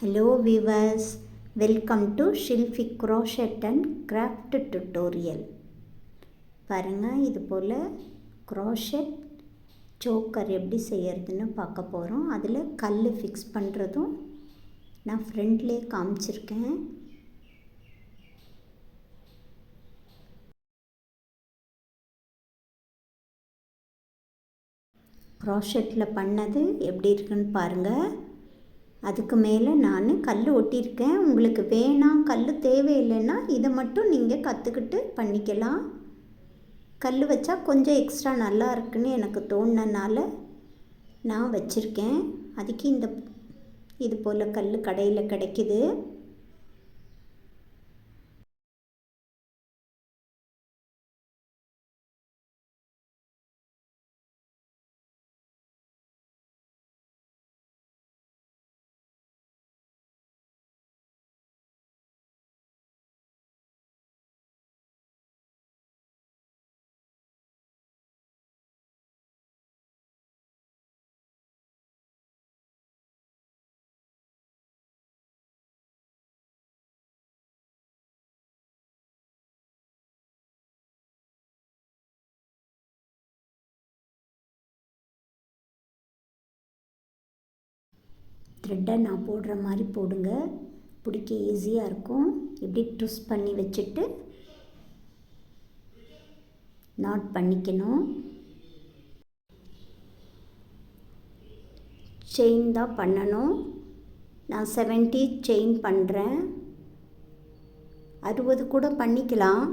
Hello viewers, welcome to Shilfi Crochet and Craft Tutorial. பாருங்க இது போல crochet choker எப்படி செய்யறதுன்னு பார்க்க போறோம். அதில் கல் ஃபிக்ஸ் பண்ணுறதும் நான் ஃப்ரண்ட்லேயே காமிச்சிருக்கேன். crochetல பண்ணது எப்படி இருக்குன்னு பாருங்கள். அதுக்கு மேலே நான் கல் ஒட்டியிருக்கேன். உங்களுக்கு வேணாம் கல் தேவையில்லைன்னா இதை மட்டும் நீங்கள் கற்றுக்கிட்டு பண்ணிக்கலாம். கல் வச்சா கொஞ்சம் எக்ஸ்ட்ரா நல்லா இருக்குன்னு எனக்கு தோணுனனால நான் வச்சுருக்கேன். அதுக்கு இது போல் கல் கடையில் கிடைக்கிது. த்ரெட்டை நான் போடுற மாதிரி போடுங்க, பிடிக்க ஈஸியாக இருக்கும். இப்படி ட்விஸ்ட் பண்ணி வச்சுட்டு நாட் பண்ணிக்கணும். செயின் தான் பண்ணணும். நான் 70 செயின் பண்ணுறேன். 60 கூட பண்ணிக்கலாம்.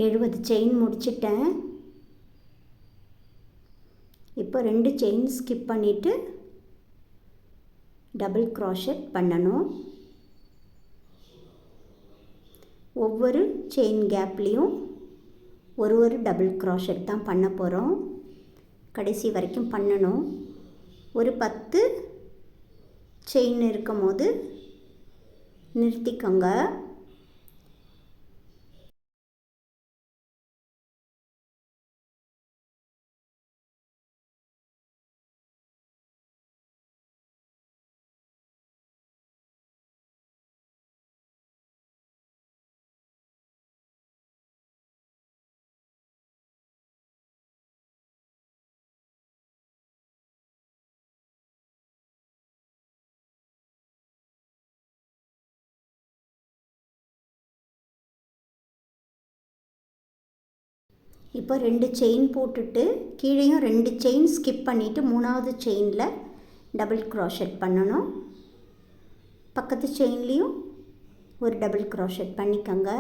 எழுபது செயின் முடிச்சிட்டேன். இப்போ 2 செயின் ஸ்கிப் பண்ணிவிட்டு டபுள் க்ராஷெட் பண்ணணும். ஒவ்வொரு செயின் கேப்லேயும் ஒரு டபுள் க்ராஷெட் தான் பண்ண போகிறோம். கடைசி வரைக்கும் பண்ணணும். ஒரு 10 செயின் இருக்கும் போது நிறுத்திக்கோங்க. இப்போ 2 செயின் போட்டுட்டு கீழேயும் 2 செயின் ஸ்கிப் பண்ணிவிட்டு 3வது செயினில் டபுள் க்ராஷெட் பண்ணணும். பக்கத்து செயின்லேயும் ஒரு டபுள் க்ராஷெட் பண்ணிக்கோங்க.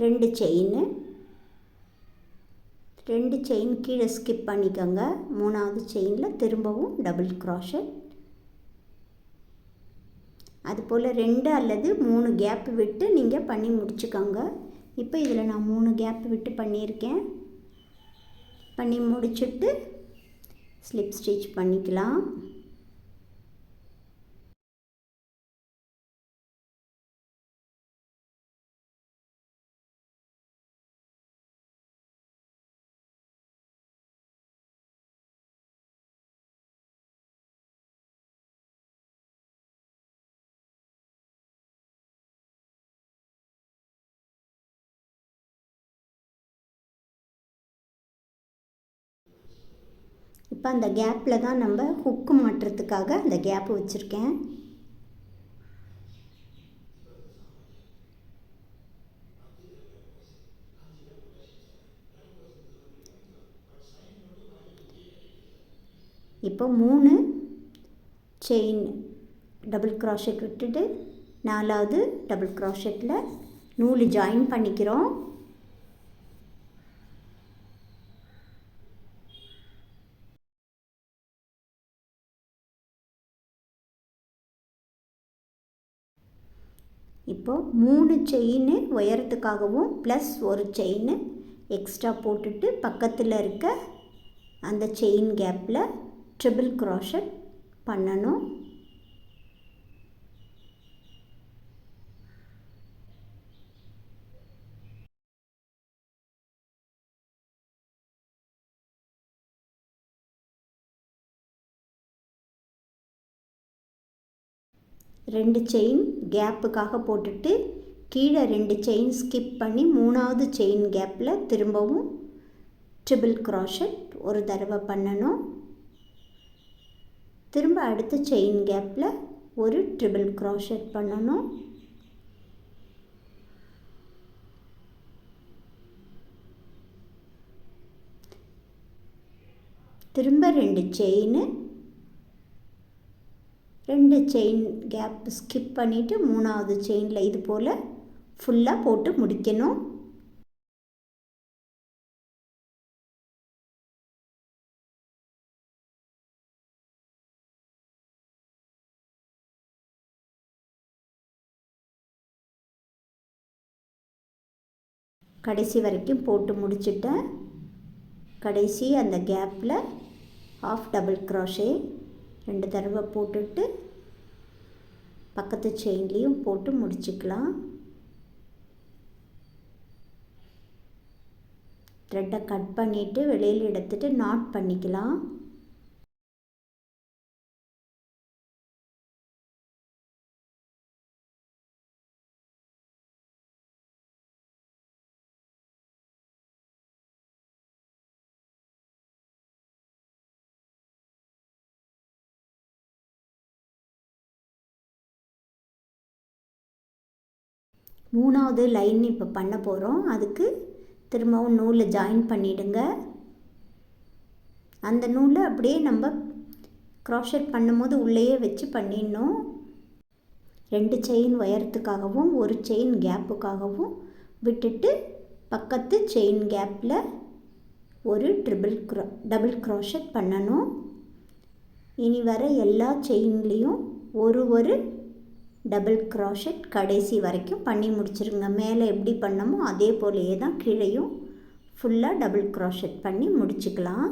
ரெண்டு செயின் கீழே ஸ்கிப் பண்ணிக்கோங்க. 3வது செயினில் திரும்பவும் டபுள் க்ராஷெட். அதுபோல் 2 அல்லது 3 கேப் விட்டு நீங்கள் பண்ணி முடிச்சுக்கோங்க. இப்போ இதில் நான் 3 கேப் விட்டு பண்ணியிருக்கேன். பண்ணி முடிச்சுட்டு ஸ்லிப் ஸ்டிச் பண்ணிக்கலாம். இப்போ அந்த கேப்பில் தான் நம்ம ஹுக்கு மாட்டுறதுக்காக அந்த கேப்பு வச்சுருக்கேன். இப்போ 3 செயின் டபுள் க்ராஷெட் விட்டுட்டு 4வது டபுள் க்ராஷெட்டில் நூல் ஜாயின் பண்ணிக்கிறோம். இப்போது 3 செயின் உயரத்துக்காகவும் ப்ளஸ் ஒரு செயின் எக்ஸ்ட்ரா போட்டுட்டு பக்கத்தில் இருக்க அந்த செயின் கேப்பில் ட்ரிபிள் க்ரோஷட் பண்ணணும். ரெண்டு செயின் கேப்புக்காக போட்டுட்டு கீழே 2 செயின் ஸ்கிப் பண்ணி 3வது செயின் கேப்பில் திரும்பவும் ட்ரிபிள் க்ரோஷட் ஒரு தடவை பண்ணணும். திரும்ப அடுத்த செயின் கேப்பில் ஒரு ட்ரிபிள் க்ரோஷட் பண்ணணும். திரும்ப 2 செயின் கேப் ஸ்கிப் பண்ணிவிட்டு 3வது செயினில் இது போல் ஃபுல்லாக போட்டு முடிக்கணும். கடைசி வரைக்கும் போட்டு முடிச்சிட்டேன். கடைசி அந்த கேப்பில் ஹாஃப் டபுள் க்ரோஷே 2 தடவை போட்டுட்டு பக்கத்து செயின்லேயும் போட்டு முடிச்சுக்கலாம். த்ரெட்டை கட் பண்ணிவிட்டு வெளியில் எடுத்துட்டு நாட் பண்ணிக்கலாம். மூணாவது லைன் இப்போ பண்ண போகிறோம். அதுக்கு திரும்பவும் நூலை ஜாயின் பண்ணிவிடுங்க. அந்த நூலை அப்படியே நம்ம க்ரோஷட் பண்ணும்போது உள்ளேயே வச்சு பண்ணிடணும். 2 செயின் உயரத்துக்காகவும் 1 செயின் கேப்புக்காகவும் விட்டுட்டு பக்கத்து செயின் கேப்பில் ஒரு டபுள் க்ரோஷட் பண்ணணும். இனி வர எல்லா செயின்லேயும் ஒரு டபுள் க்ரோஷட் கடைசி வரைக்கும் பண்ணி முடிச்சிருங்க. மேலே எப்படி பண்ணமோ அதே போலேயே தான் கீழேயும் ஃபுல்லாக டபுள் க்ரோஷட் பண்ணி முடிச்சுக்கலாம்.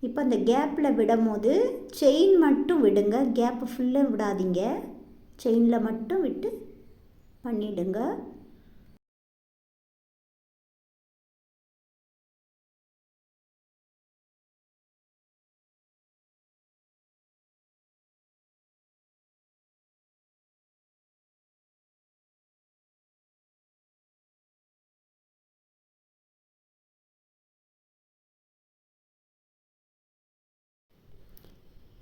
இப்போ அந்த கேப்பில் விடும் போது செயின் மட்டும் விடுங்க, கேப்பு ஃபுல்லாக விடாதீங்க. செயினில் மட்டும் விட்டு பண்ணிவிடுங்க.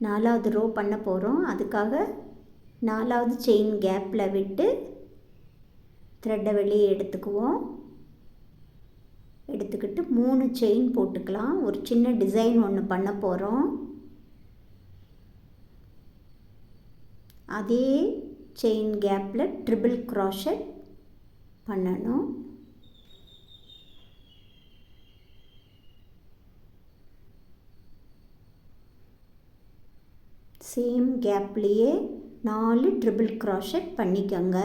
நாலாவது ரோ பண்ண போகிறோம். அதுக்காக 4வது செயின் கேப்பில் விட்டு த்ரெட்டை வெளியே எடுத்துக்கிட்டு 3 செயின் போட்டுக்கலாம். ஒரு சின்ன டிசைன் ஒன்று பண்ண போகிறோம். அதே செயின் கேப்பில் ட்ரிபிள் க்ரோஷட் பண்ணணும். சேம் கேப்லேயே 4 ட்ரிபிள் க்ரோஷட் பண்ணிக்கோங்க.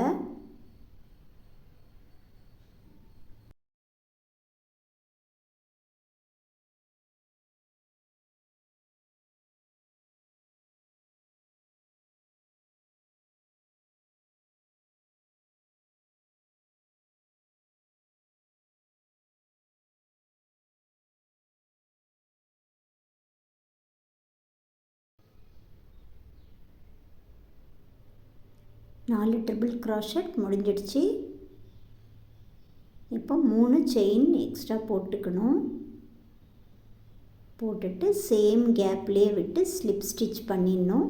நாலு ட்ரிபிள் க்ரோஷட் முடிஞ்சிடுச்சு. இப்போ 3 செயின் எக்ஸ்ட்ரா போட்டுக்கணும். போட்டுட்டு சேம் கேப்லேயே விட்டு ஸ்லிப் ஸ்டிச் பண்ணிடணும்.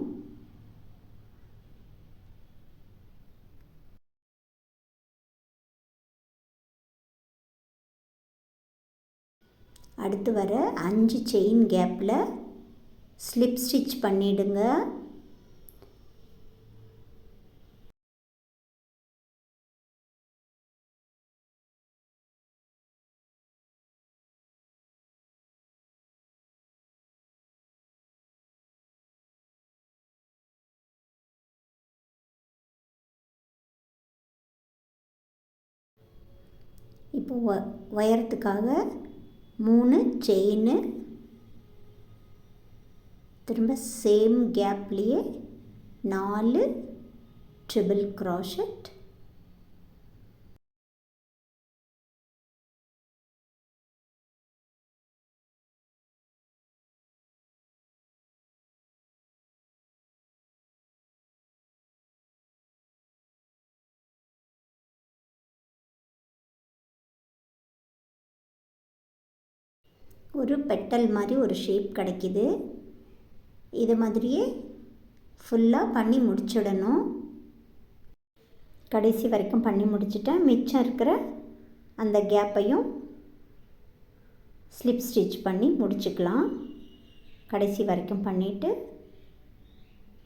அடுத்து வர 5 செயின் கேப்பில் ஸ்லிப் ஸ்டிச் பண்ணிவிடுங்க. இப்போ உயரத்துக்காக 3 செயின் திரும்ப சேம் கேப்லேயே 4 ட்ரிபிள் க்ரோஷெட், ஒரு பெட்டல் மாதிரி ஒரு ஷேப் கிடைக்கிது. இது மாதிரியே ஃபுல்லாக பண்ணி முடிச்சிடணும். கடைசி வரைக்கும் பண்ணி முடிச்சிட்டேன். மிச்சம் இருக்கிற அந்த கேப்பையும் ஸ்லிப் ஸ்டிச் பண்ணி முடிச்சுக்கலாம். கடைசி வரைக்கும் பண்ணிவிட்டு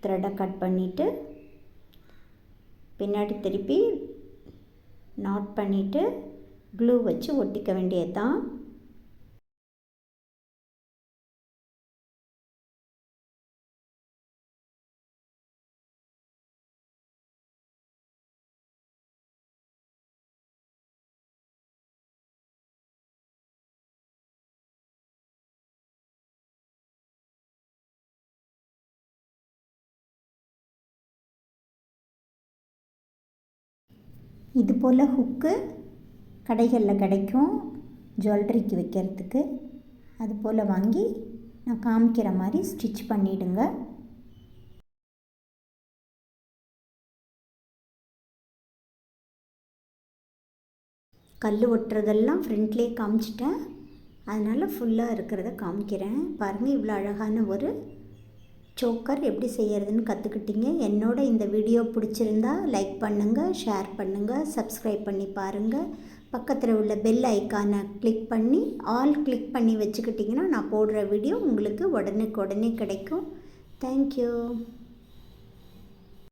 த்ரெட்டை கட் பண்ணிவிட்டு பின்னாடி திருப்பி நாட் பண்ணிவிட்டு க்ளூ வச்சு ஒட்டிக்க வேண்டியது தான். இது போல் ஹுக்கு கடைகளில் கிடைக்கும் ஜுவல்லரிக்கு வைக்கிறதுக்கு. அது போல் வாங்கி நான் காமிக்கிற மாதிரி ஸ்டிச் பண்ணிவிடுங்க. கல் ஒட்டுறதெல்லாம் ஃப்ரண்ட்லேயே காமிச்சிட்டேன். அதனால் ஃபுல்லாக இருக்கிறத காமிக்கிறேன். பாருங்கள், இவ்வளோ அழகான ஒரு சோக்கர் எப்படி செய்கிறதுன்னு கற்றுக்கிட்டீங்க. என்னோட இந்த வீடியோ பிடிச்சிருந்தா லைக் பண்ணுங்கள், ஷேர் பண்ணுங்கள், சப்ஸ்கிரைப் பண்ணி பாருங்கள். பக்கத்தில் உள்ள பெல் ஐக்கானை கிளிக் பண்ணி ஆல் கிளிக் பண்ணி வச்சுக்கிட்டிங்கன்னா நான் போடுற வீடியோ உங்களுக்கு உடனுக்குடனே கிடைக்கும். தேங்க்யூ.